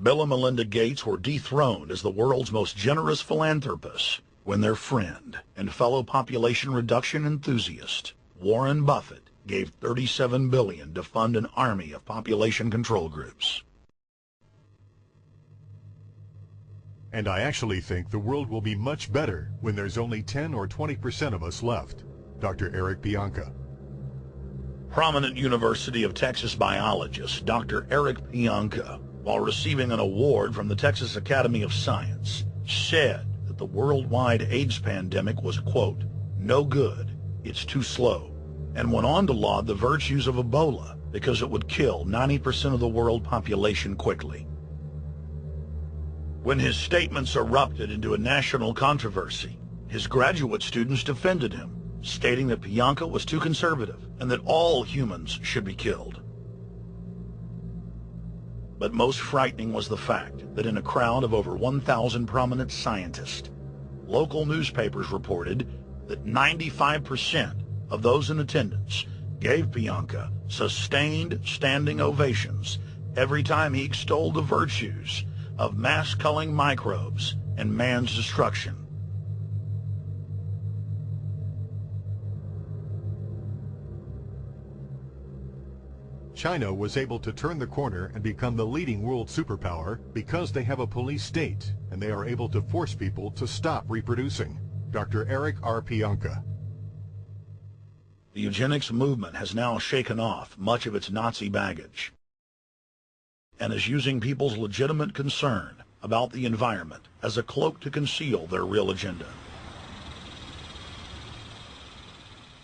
Bill and Melinda Gates were dethroned as the world's most generous philanthropists when their friend and fellow population reduction enthusiast, Warren Buffett, gave $37 billion to fund an army of population control groups. And I actually think the world will be much better when there's only 10 or 20% of us left. Dr. Eric Pianka. Prominent University of Texas biologist Dr. Eric Pianka, while receiving an award from the Texas Academy of Science, said that the worldwide AIDS pandemic was, quote, no good, it's too slow, and went on to laud the virtues of Ebola because it would kill 90% of the world population quickly. When his statements erupted into a national controversy, his graduate students defended him, stating that Pianka was too conservative and that all humans should be killed. But most frightening was the fact that in a crowd of over 1,000 prominent scientists, local newspapers reported that 95% of those in attendance gave Pianka sustained standing ovations every time he extolled the virtues of mass-culling microbes and man's destruction. China was able to turn the corner and become the leading world superpower because they have a police state and they are able to force people to stop reproducing. Dr. Eric R. Pianka. The eugenics movement has now shaken off much of its Nazi baggage and is using people's legitimate concern about the environment as a cloak to conceal their real agenda.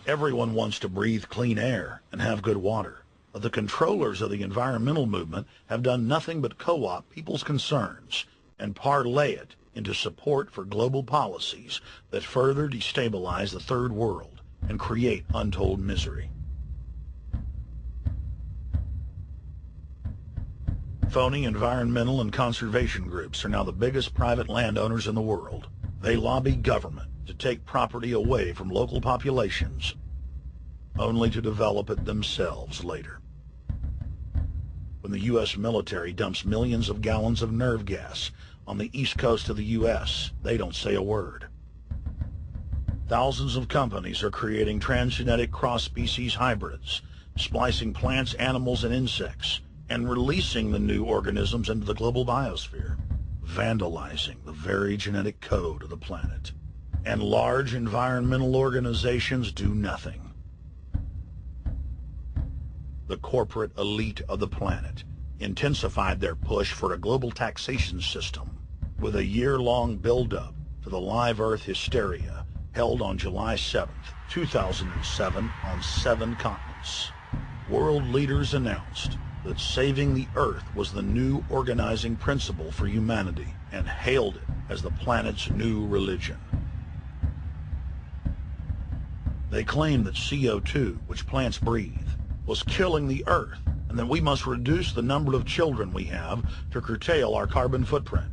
Everyone wants to breathe clean air and have good water. But the controllers of the environmental movement have done nothing but co-opt people's concerns and parlay it into support for global policies that further destabilize the third world and create untold misery. Phony environmental and conservation groups are now the biggest private landowners in the world. They lobby government to take property away from local populations, only to develop it themselves later. When the U.S. military dumps millions of gallons of nerve gas on the east coast of the U.S., they don't say a word. Thousands of companies are creating transgenetic cross-species hybrids, splicing plants, animals, and insects, and releasing the new organisms into the global biosphere, vandalizing the very genetic code of the planet. And large environmental organizations do nothing. The corporate elite of the planet intensified their push for a global taxation system with a year-long build-up to the Live Earth hysteria held on July 7th, 2007 on 7 continents. World leaders announced that saving the Earth was the new organizing principle for humanity and hailed it as the planet's new religion. They claimed that CO2, which plants breathe, was killing the Earth, and that we must reduce the number of children we have to curtail our carbon footprint.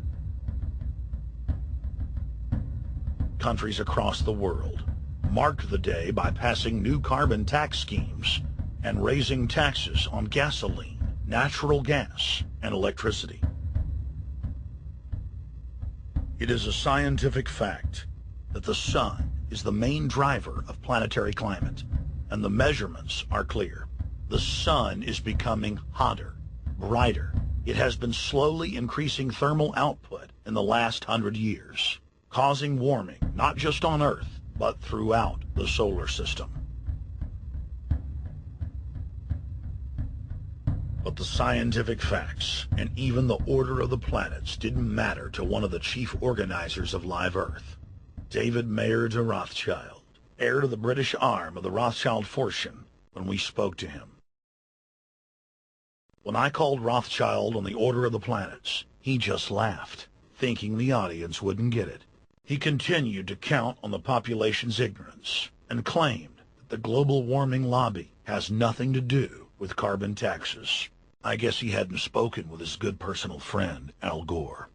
Countries across the world marked the day by passing new carbon tax schemes and raising taxes on gasoline, natural gas, and electricity. It is a scientific fact that the sun is the main driver of planetary climate, and the measurements are clear. The sun is becoming hotter, brighter. It has been slowly increasing thermal output in the last 100 years, causing warming not just on Earth, but throughout the solar system. But the scientific facts and even the order of the planets didn't matter to one of the chief organizers of Live Earth, David Mayer de Rothschild, heir to the British arm of the Rothschild fortune, when we spoke to him. When I called Rothschild on the order of the planets, he just laughed, thinking the audience wouldn't get it. He continued to count on the population's ignorance and claimed that the global warming lobby has nothing to do with carbon taxes. I guess he hadn't spoken with his good personal friend, Al Gore.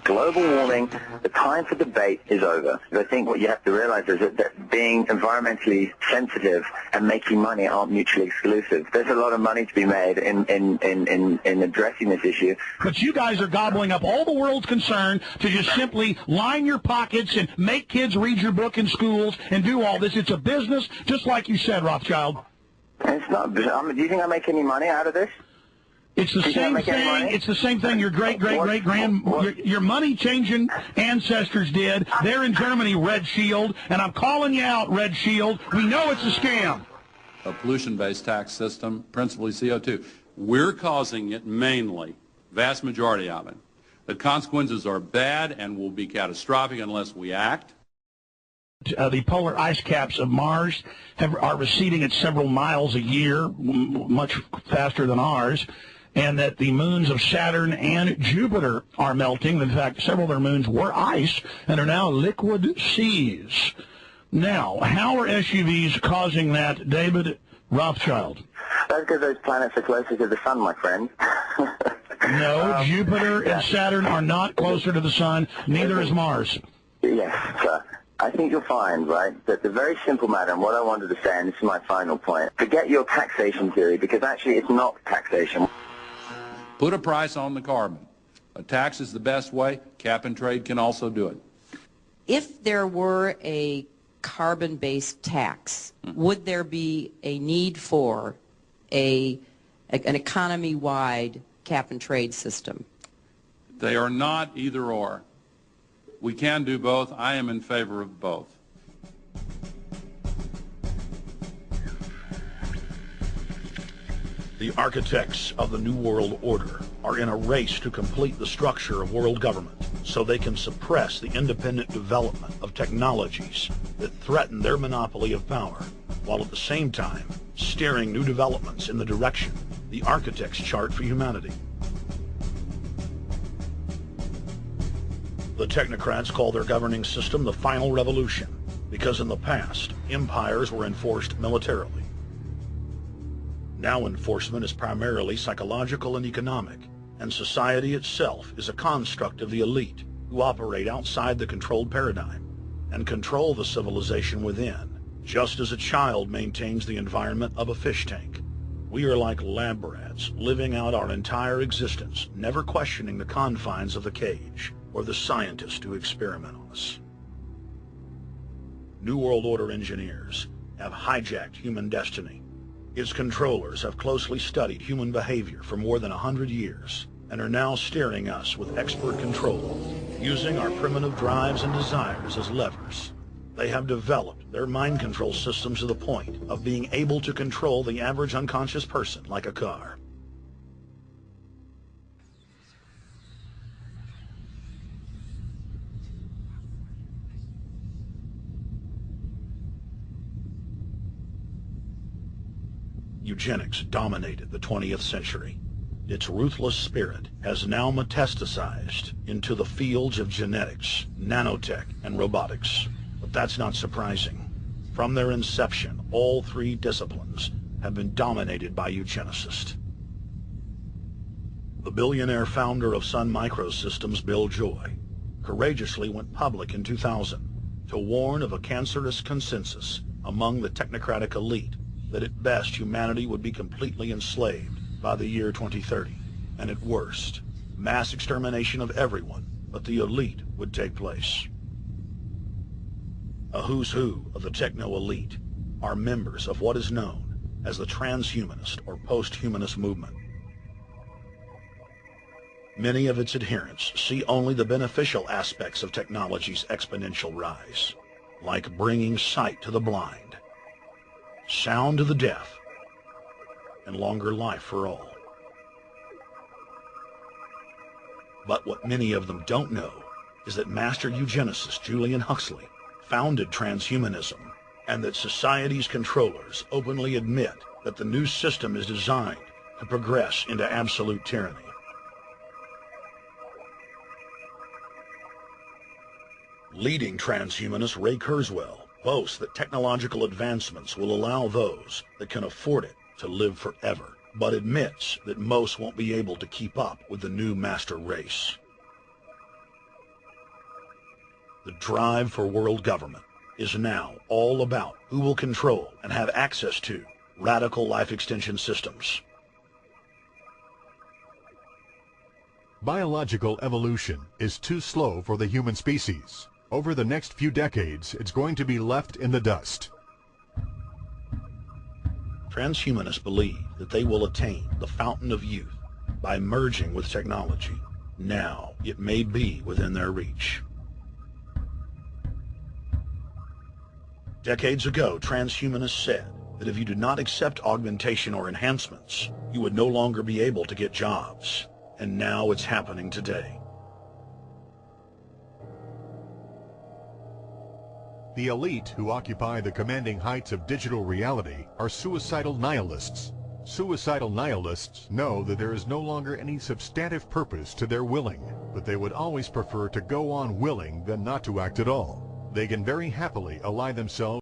Global warming, the time for debate is over. I think what you have to realize is that being environmentally sensitive and making money aren't mutually exclusive. There's a lot of money to be made in addressing this issue. But you guys are gobbling up all the world's concern to just simply line your pockets and make kids read your book in schools and do all this. It's a business, just like you said, Rothschild. It's not. Do you think I make any money out of this? It's the same thing. It's the same thing your your money-changing ancestors did. They're in Germany, Red Shield, and I'm calling you out, Red Shield. We know it's a scam. A pollution-based tax system, principally CO2. We're causing it mainly, vast majority of it. The consequences are bad and will be catastrophic unless we act. The polar ice caps of Mars are receding at several miles a year, much faster than ours, and that the moons of Saturn and Jupiter are melting. In fact, several of their moons were ice and are now liquid seas. Now, how are SUVs causing that, David Rothschild? That's because those planets are closer to the sun, my friend. No, Jupiter and Saturn are not closer to the sun. Neither is Mars. Yes, sir. I think you'll find, right, that the very simple matter, and what I wanted to say, and this is my final point, forget your taxation theory, because actually it's not taxation. Put a price on the carbon. A tax is the best way. Cap and trade can also do it. If there were a carbon-based tax, would there be a need for an economy-wide cap and trade system? They are not either or. We can do both. I am in favor of both. The architects of the New World Order are in a race to complete the structure of world government so they can suppress the independent development of technologies that threaten their monopoly of power, while at the same time steering new developments in the direction the architects chart for humanity. The technocrats call their governing system the final revolution because in the past, empires were enforced militarily. Now enforcement is primarily psychological and economic, and society itself is a construct of the elite who operate outside the controlled paradigm and control the civilization within, just as a child maintains the environment of a fish tank. We are like lab rats, living out our entire existence, never questioning the confines of the cage or the scientist who experiment on us. New World Order engineers have hijacked human destiny. Its controllers have closely studied human behavior for more than 100 years and are now steering us with expert control, using our primitive drives and desires as levers. They have developed their mind control systems to the point of being able to control the average unconscious person like a car. Eugenics dominated the 20th century. Its ruthless spirit has now metastasized into the fields of genetics, nanotech, and robotics. But that's not surprising. From their inception, all three disciplines have been dominated by eugenicists. The billionaire founder of Sun Microsystems, Bill Joy, courageously went public in 2000 to warn of a cancerous consensus among the technocratic elite that at best humanity would be completely enslaved by the year 2030, and at worst, mass extermination of everyone but the elite would take place. A who's who of the techno-elite are members of what is known as the transhumanist or post-humanist movement. Many of its adherents see only the beneficial aspects of technology's exponential rise, like bringing sight to the blind, sound to the deaf, and longer life for all. But what many of them don't know is that master eugenicist Julian Huxley founded transhumanism, and that society's controllers openly admit that the new system is designed to progress into absolute tyranny. Leading transhumanist Ray Kurzweil boasts that technological advancements will allow those that can afford it to live forever, but admits that most won't be able to keep up with the new master race. The drive for world government is now all about who will control and have access to radical life extension systems. Biological evolution is too slow for the human species. Over the next few decades, it's going to be left in the dust. Transhumanists believe that they will attain the fountain of youth by merging with technology. Now it may be within their reach. Decades ago, transhumanists said that if you did not accept augmentation or enhancements, you would no longer be able to get jobs. And now it's happening today. The elite who occupy the commanding heights of digital reality are suicidal nihilists. Suicidal nihilists know that there is no longer any substantive purpose to their willing, but they would always prefer to go on willing than not to act at all. They can very happily ally themselves